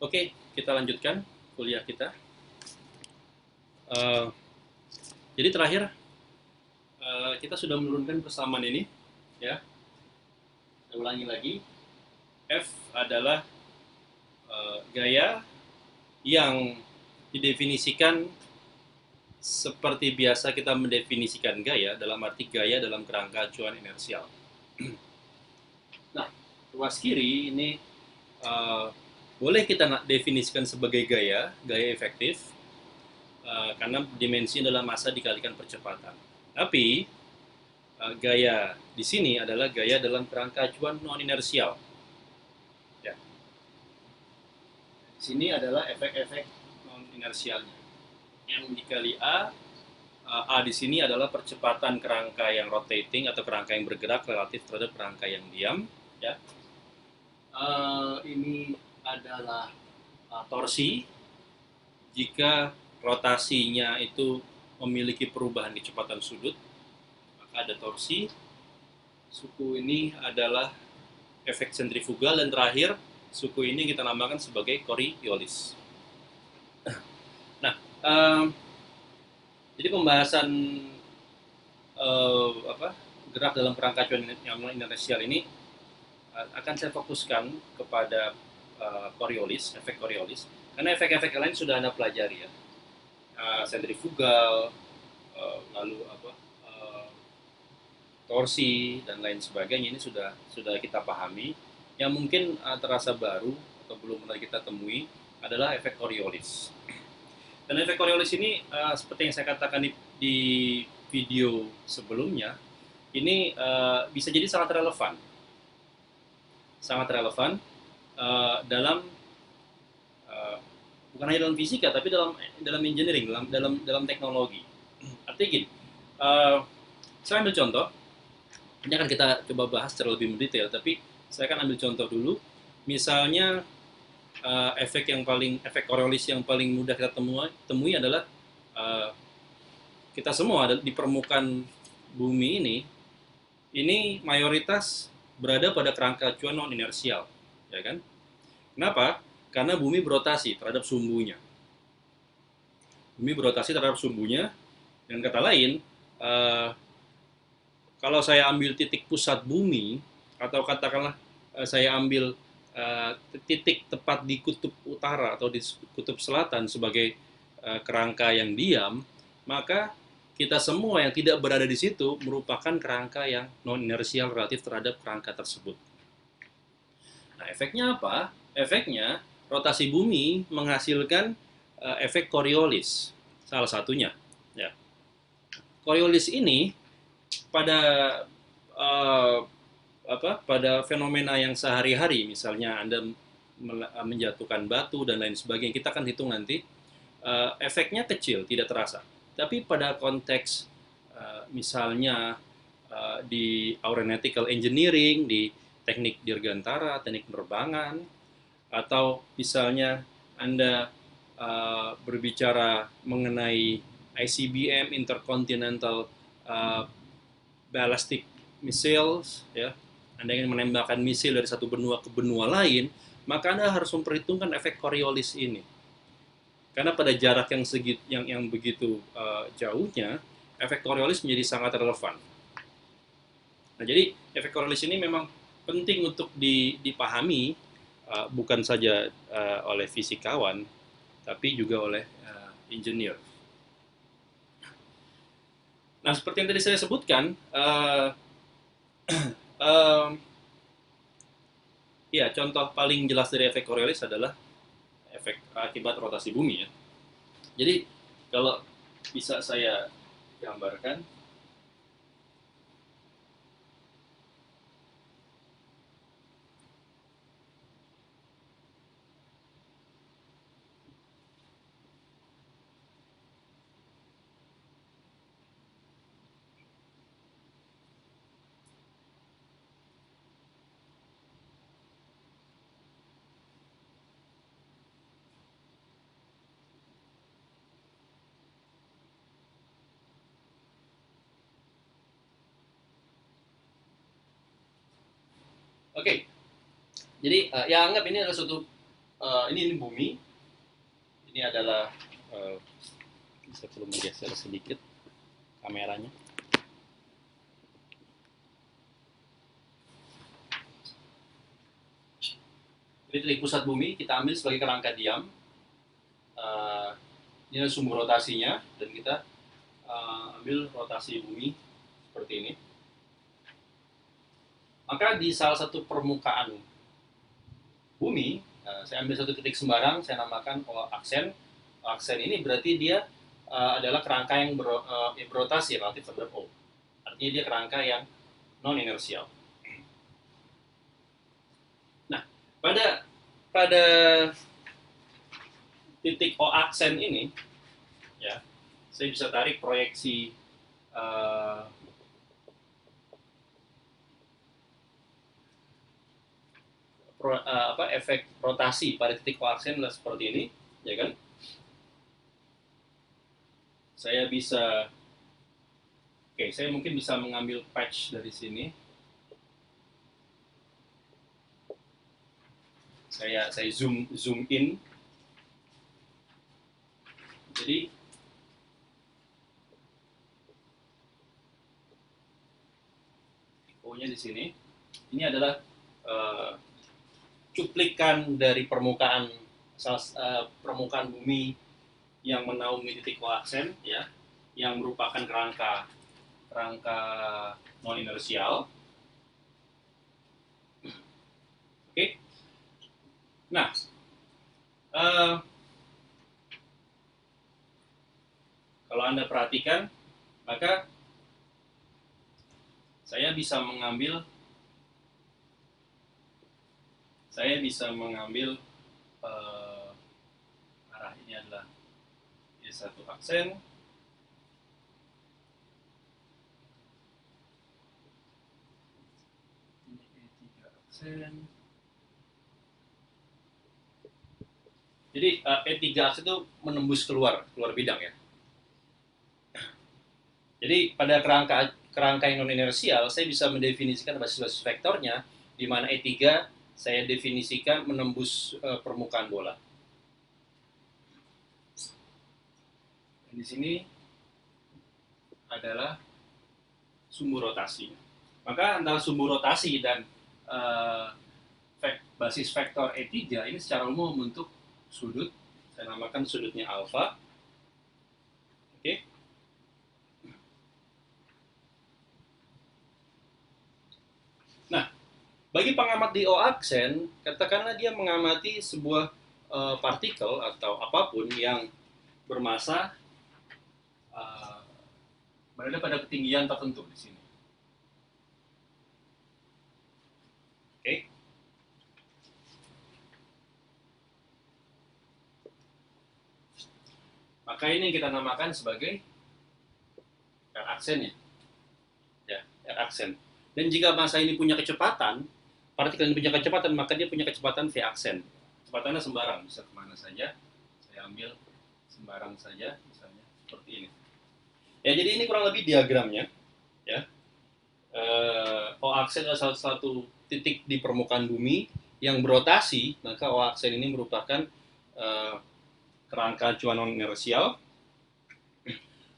Oke, kita lanjutkan kuliah kita. Eh, jadi terakhir kita sudah menurunkan persamaan ini, ya. Saya ulangi lagi. F adalah gaya yang didefinisikan seperti biasa kita mendefinisikan gaya, dalam arti gaya dalam kerangka acuan inersial. Nah, ruas kiri ini uh, boleh kita definisikan sebagai gaya efektif, karena dimensi adalah massa dikalikan percepatan. Tapi gaya di sini adalah gaya dalam kerangka acuan non inersial. Ya. Sini adalah efek-efek non inersialnya. M dikali A, A di sini adalah percepatan kerangka yang rotating atau kerangka yang bergerak relatif terhadap kerangka yang diam. Ya. Ini adalah torsi jika rotasinya itu memiliki perubahan kecepatan sudut, maka ada torsi. Suku ini adalah efek sentrifugal, dan terakhir suku ini kita namakan sebagai Coriolis. Nah, jadi pembahasan gerak dalam kerangka acuan inersial ini akan saya fokuskan kepada Coriolis, efek Coriolis, karena efek-efek lain sudah Anda pelajari, ya. Sentrifugal, lalu torsi dan lain sebagainya, ini sudah kita pahami. Yang mungkin terasa baru atau belum pernah kita temui adalah efek Coriolis. Dan efek Coriolis ini seperti yang saya katakan di video sebelumnya, ini bisa jadi sangat relevan dalam bukan hanya dalam fisika, tapi dalam engineering, dalam teknologi. Artinya gini, saya ambil contoh. Ini akan kita coba bahas secara lebih mendetail, tapi saya akan ambil contoh dulu. Misalnya efek Coriolis yang paling mudah kita temui adalah kita semua di permukaan bumi ini mayoritas berada pada kerangka acuan non inersial, ya kan? Kenapa? Karena bumi berotasi terhadap sumbunya. Bumi berotasi terhadap sumbunya. Dengan kata lain, kalau saya ambil titik pusat bumi, atau katakanlah saya ambil titik tepat di kutub utara atau di kutub selatan sebagai kerangka yang diam, maka kita semua yang tidak berada di situ merupakan kerangka yang non inersial relatif terhadap kerangka tersebut. Nah, efeknya apa? Efeknya rotasi bumi menghasilkan efek Coriolis, salah satunya. Ya. Coriolis ini pada uh, pada fenomena yang sehari-hari, misalnya Anda menjatuhkan batu dan lain sebagainya, kita akan hitung nanti, efeknya kecil, tidak terasa. Tapi pada konteks misalnya di aeronautical engineering, di teknik dirgantara, teknik penerbangan, atau misalnya Anda berbicara mengenai ICBM, Intercontinental Ballistic Missiles, ya, Anda ingin menembakkan misil dari satu benua ke benua lain, maka Anda harus memperhitungkan efek Coriolis ini. Karena pada jarak yang begitu jauhnya, efek Coriolis menjadi sangat relevan. Nah, jadi efek Coriolis ini memang penting untuk dipahami, bukan saja oleh fisikawan, tapi juga oleh engineer. Nah, seperti yang tadi saya sebutkan, ya, contoh paling jelas dari efek Coriolis adalah efek akibat rotasi bumi, ya. Jadi kalau bisa saya gambarkan, oke. Jadi ya, anggap ini adalah suatu ini bumi, ini adalah saya perlu menggeser sedikit kameranya. Jadi titik pusat bumi kita ambil sebagai kerangka diam. Ini adalah sumber rotasinya, dan kita ambil rotasi bumi seperti ini. Maka di salah satu permukaan bumi, saya ambil satu titik sembarang, saya namakan O aksen. O aksen ini berarti dia adalah kerangka yang berotasi relatif terhadap O. Artinya dia kerangka yang non inersial. Nah, pada titik O aksen ini, ya, saya bisa tarik proyeksi efek rotasi pada titik O aksen adalah seperti ini, ya kan? Saya bisa, saya mungkin bisa mengambil patch dari sini. Saya zoom in. Jadi O-nya di sini. Ini adalah cuplikan dari permukaan bumi yang menaungi titik O aksen, ya, yang merupakan kerangka non inersial. Oke. Nah, kalau Anda perhatikan, maka saya bisa mengambil arah ini adalah E1 aksen, ini E3 aksen. Jadi E3 aksen itu menembus keluar bidang, ya. Jadi pada kerangka yang non inersial, saya bisa mendefinisikan basis vektornya, di mana E3 saya definisikan menembus permukaan bola. Dan di sini adalah sumbu rotasi. Maka antara sumbu rotasi dan basis vektor E3 ini secara umum membentuk sudut. Saya namakan sudutnya alfa. Oke. Nah, bagi pengamat di O aksen, katakanlah dia mengamati sebuah partikel atau apapun yang bermasa berada pada ketinggian tertentu di sini. Oke. Maka ini yang kita namakan sebagai R aksen, ya, R aksen. Dan jika massa ini punya kecepatan, partikel ini punya kecepatan, maka dia punya kecepatan V aksen. Kecepatannya sembarang, bisa kemana saja. Saya ambil sembarang saja, misalnya seperti ini. Ya, jadi ini kurang lebih diagramnya, ya. O aksen adalah salah satu titik di permukaan bumi yang berotasi, maka O aksen ini merupakan kerangka acuan non inersial.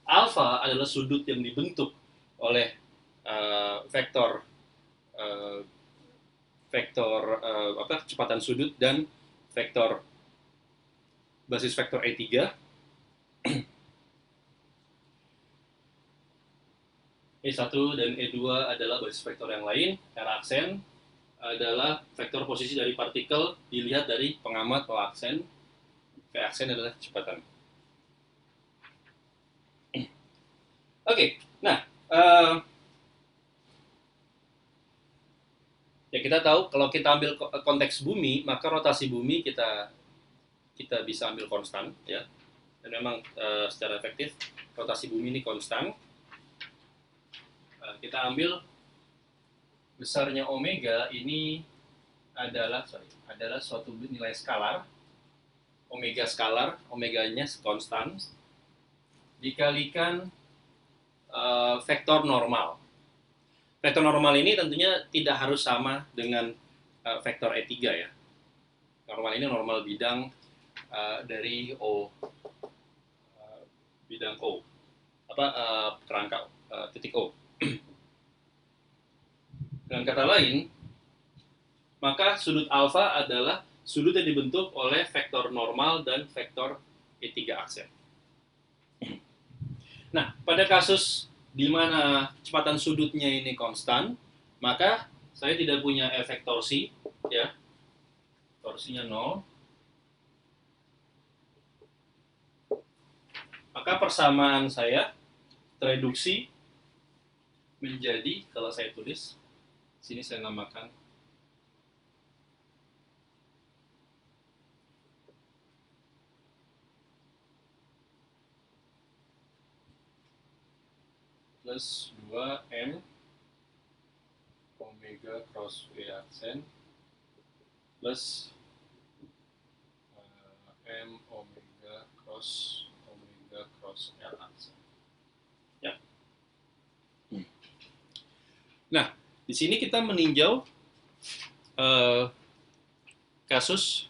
Alfa adalah sudut yang dibentuk oleh vektor kecepatan sudut dan vektor basis vektor E3. E1 dan E2 adalah basis vektor yang lain. R aksen adalah vektor posisi dari partikel dilihat dari pengamat O aksen. V aksen adalah kecepatan. Oke, nah, ya kita tahu kalau kita ambil konteks bumi, maka rotasi bumi kita bisa ambil konstan, ya. Dan memang secara efektif rotasi bumi ini konstan. Kita ambil besarnya omega ini adalah suatu nilai skalar, omega skalar, omeganya konstan, dikalikan vektor normal. Vektor normal ini tentunya tidak harus sama dengan vektor E3, ya. Normal ini normal bidang dari O, bidang O, kerangka titik O. Dengan kata lain, maka sudut alfa adalah sudut yang dibentuk oleh vektor normal dan vektor E3 aksen. Nah, pada kasus di mana kecepatan sudutnya ini konstan, maka saya tidak punya efek torsi, ya. Torsinya 0. Maka persamaan saya tereduksi menjadi, kalau saya tulis, sini saya namakan plus 2M omega cross V aksen plus M omega cross L aksen. Ya. Nah, di sini kita meninjau kasus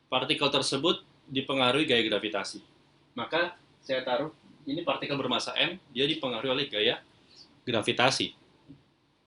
partikel tersebut dipengaruhi gaya gravitasi. Maka saya taruh ini partikel bermassa M, dia dipengaruhi oleh gaya gravitasi.